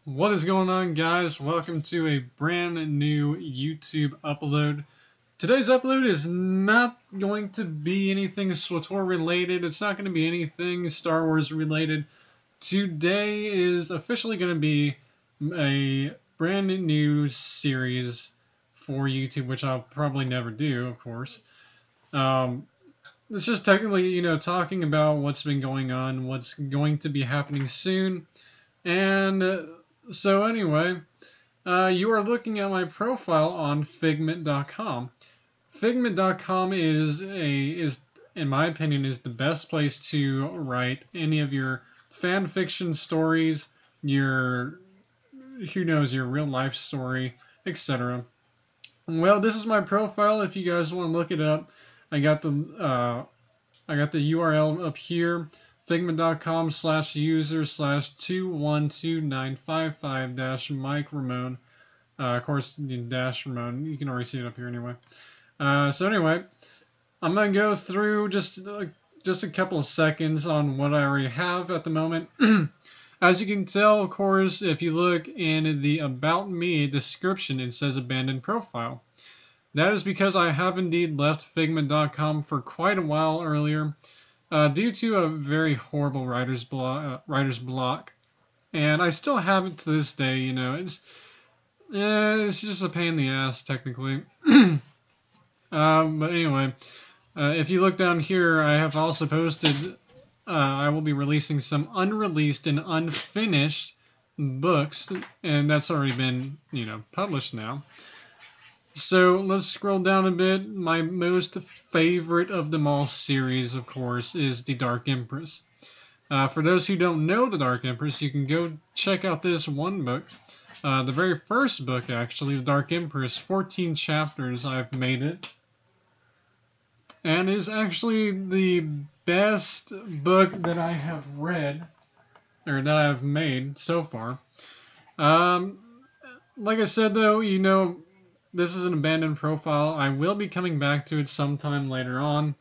What is going on, guys? Welcome to a brand new YouTube upload. Today's upload is not going to be anything SWTOR related. It's not going to be anything Star Wars related. Today is officially going to be a brand new series for YouTube, which I'll probably never do, of course. It's just technically, talking about what's been going on, what's going to be happening soon, and so anyway, you are looking at my profile on Figment.com. Figment.com is in my opinion is the best place to write any of your fan fiction stories, your your real life story, etc. Well, this is my profile. If you guys want to look it up, I got the URL up here, figment.com/user/212955-Mike Ramone. Of course, dash Ramone. You can already see it up here anyway. So anyway, I'm gonna go through just a couple of seconds on what I already have at the moment. As you can tell, of course, if you look in the About Me description, it says abandoned profile. That is because I have indeed left Figment.com for quite a while earlier, due to a very horrible writer's block, and I still have it to this day. It's just a pain in the ass technically. But anyway, if you look down here, I have also posted. I will be releasing some unreleased and unfinished books, and that's already been published now. So let's scroll down a bit. My most favorite of them all series, of course, is The Dark Empress. For those who don't know The Dark Empress, you can go check out this one book. The very first book, actually, The Dark Empress, 14 chapters, I've made it. And is actually the best book that I have read, or that I've made so far. Like I said, though, this is an abandoned profile. I will be coming back to it sometime later on.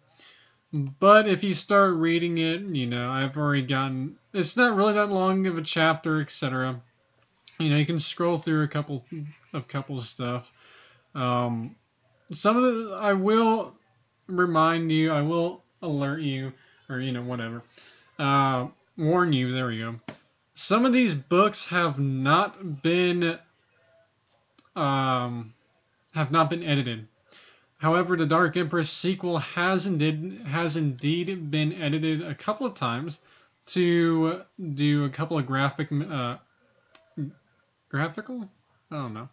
But if you start reading it, I've already gotten... It's not really that long of a chapter, etc. You can scroll through a couple of stuff. Some of the... I will remind you, I will alert you, or, whatever. Warn you, there we go. Some of these books have not been... edited. However, the Dark Empress sequel has indeed been edited a couple of times to do a couple of graphical? I don't know.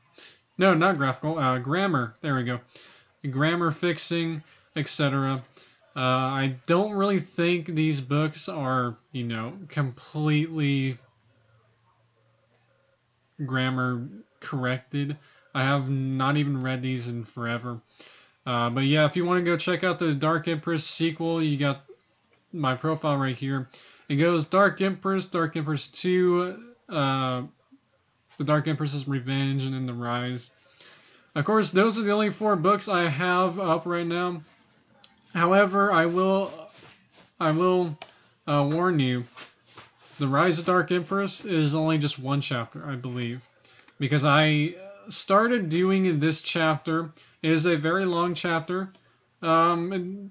No, not graphical. Grammar. There we go. Grammar fixing, etc. I don't really think these books are, completely grammar corrected. I have not even read these in forever. But yeah, if you want to go check out the Dark Empress sequel, you got my profile right here. It goes Dark Empress 2, The Dark Empress's Revenge, and then The Rise. Of course, those are the only 4 books I have up right now. However, I will warn you, The Rise of Dark Empress is only just 1 chapter, I believe, because I started doing this chapter. It is a very long chapter. It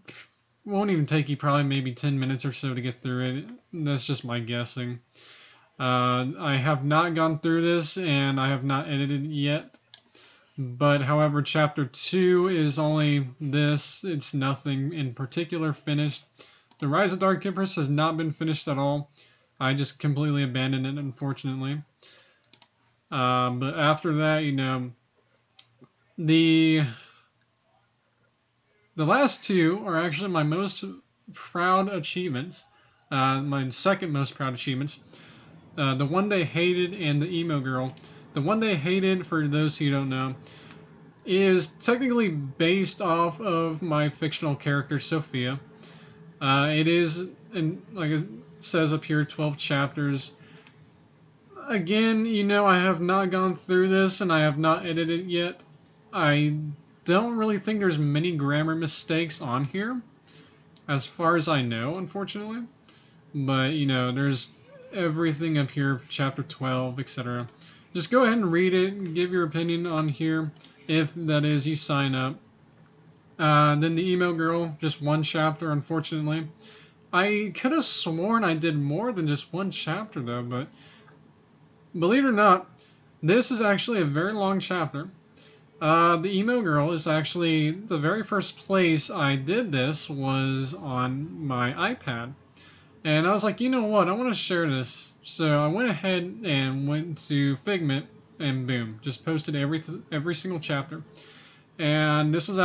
won't even take you probably maybe 10 minutes or so to get through it. That's just my guessing. I have not gone through this, and I have not edited it yet. But however, chapter 2 is only this. It's nothing in particular finished. The Rise of Dark Empress has not been finished at all. I just completely abandoned it, unfortunately. But after that, the last 2 are actually my most proud achievements. My second most proud achievements. The One They Hated and the Emo Girl. The One They Hated, for those who don't know, is technically based off of my fictional character, Sophia. It is, and like it says up here, 12 chapters. Again, I have not gone through this, and I have not edited it yet. I don't really think there's many grammar mistakes on here, as far as I know, unfortunately. But, everything up here, chapter 12, etc. Just go ahead and read it and give your opinion on here, if that is you sign up. Then the Emo Girl, just one chapter, unfortunately. I could have sworn I did more than just one chapter, though, but believe it or not, this is actually a very long chapter. The Emo Girl is actually the very first place I did this was on my iPad. And I was like, you know what, I want to share this. So I went ahead and went to Figment, and boom, just posted every single chapter. And this was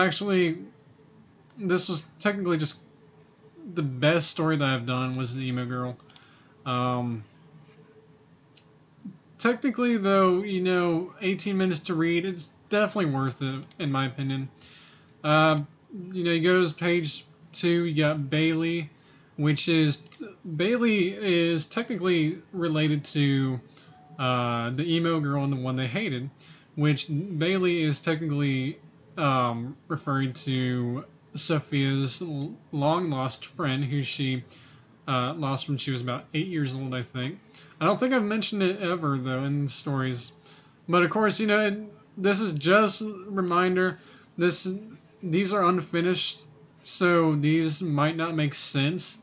technically just the best story that I've done was the Emo Girl. Technically, though, 18 minutes to read, it's definitely worth it, in my opinion. You go to page 2, you got Bailey, Bailey is technically related to the Emo Girl and the one they hated, which Bailey is technically referring to Sophia's long lost friend, who she lost when she was about 8 years old, I think. I don't think I've mentioned it ever, though, in stories. But of course, this is just a reminder. These are unfinished, so these might not make sense.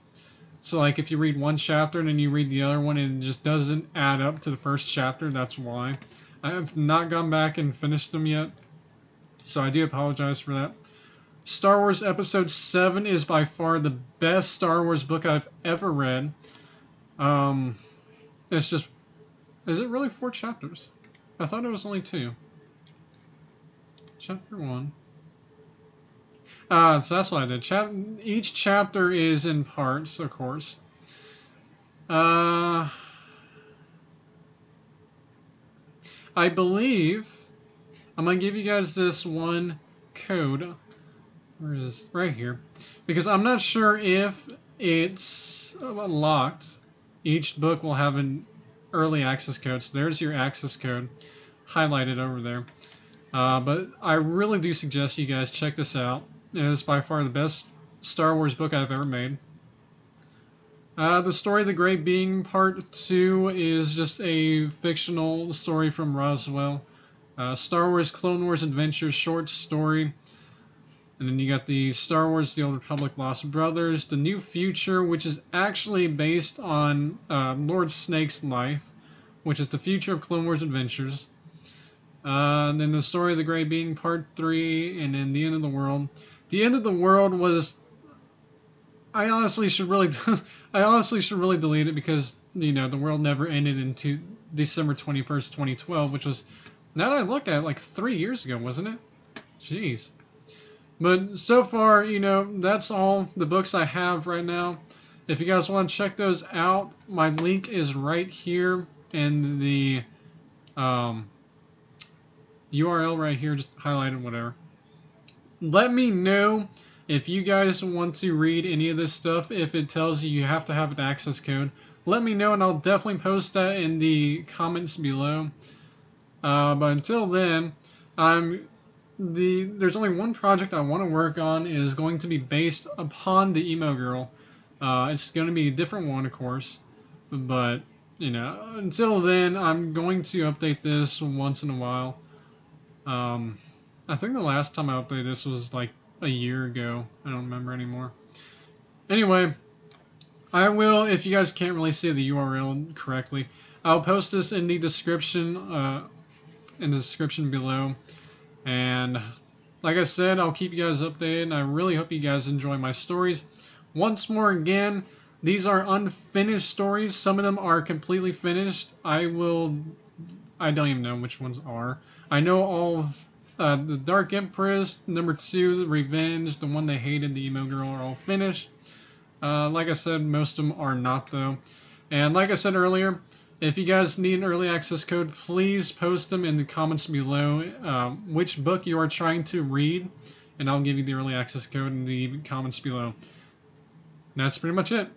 So, like, if you read one chapter and then you read the other one and it just doesn't add up to the first chapter, that's why. I have not gone back and finished them yet, so I do apologize for that. Star Wars Episode 7 is by far the best Star Wars book I've ever read. It's just... Is it really 4 chapters? I thought it was only 2. Chapter 1. So that's what I did. Each chapter is in parts, of course. I believe I'm going to give you guys this one code. Where is it? Right here. Because I'm not sure if it's locked. Each book will have an early access code. So there's your access code highlighted over there. But I really do suggest you guys check this out. It is by far the best Star Wars book I've ever made. The Story of the Great Being Part 2 is just a fictional story from Roswell. Star Wars Clone Wars Adventures short story. And then you got the Star Wars The Old Republic Lost Brothers. The New Future, which is actually based on Lord Snake's life, which is the future of Clone Wars Adventures. And then The Story of the Great Being Part 3, and then The End of the World. The End of the World was... I honestly should really delete it because, the world never ended until December 21st, 2012, which was, now that I look at it, like 3 years ago, wasn't it? Jeez. But so far, that's all the books I have right now. If you guys want to check those out, my link is right here in the URL right here, just highlighted, whatever. Let me know if you guys want to read any of this stuff. If it tells you have to have an access code, let me know and I'll definitely post that in the comments below. But until then, there's only one project I want to work on. It is going to be based upon the Emo Girl. It's going to be a different one, of course. But, until then, I'm going to update this once in a while. I think the last time I updated this was like a year ago. I don't remember anymore. Anyway, I will, if you guys can't really see the URL correctly, I'll post this in the description below. And like I said, I'll keep you guys updated, and I really hope you guys enjoy my stories. Once more again, these are unfinished stories. Some of them are completely finished. I don't even know which ones are. I know all the Dark Empress, number 2, Revenge, the one they hated, the Emo Girl, are all finished. Like I said, most of them are not, though. And like I said earlier, if you guys need an early access code, please post them in the comments below which book you are trying to read, and I'll give you the early access code in the comments below. And that's pretty much it.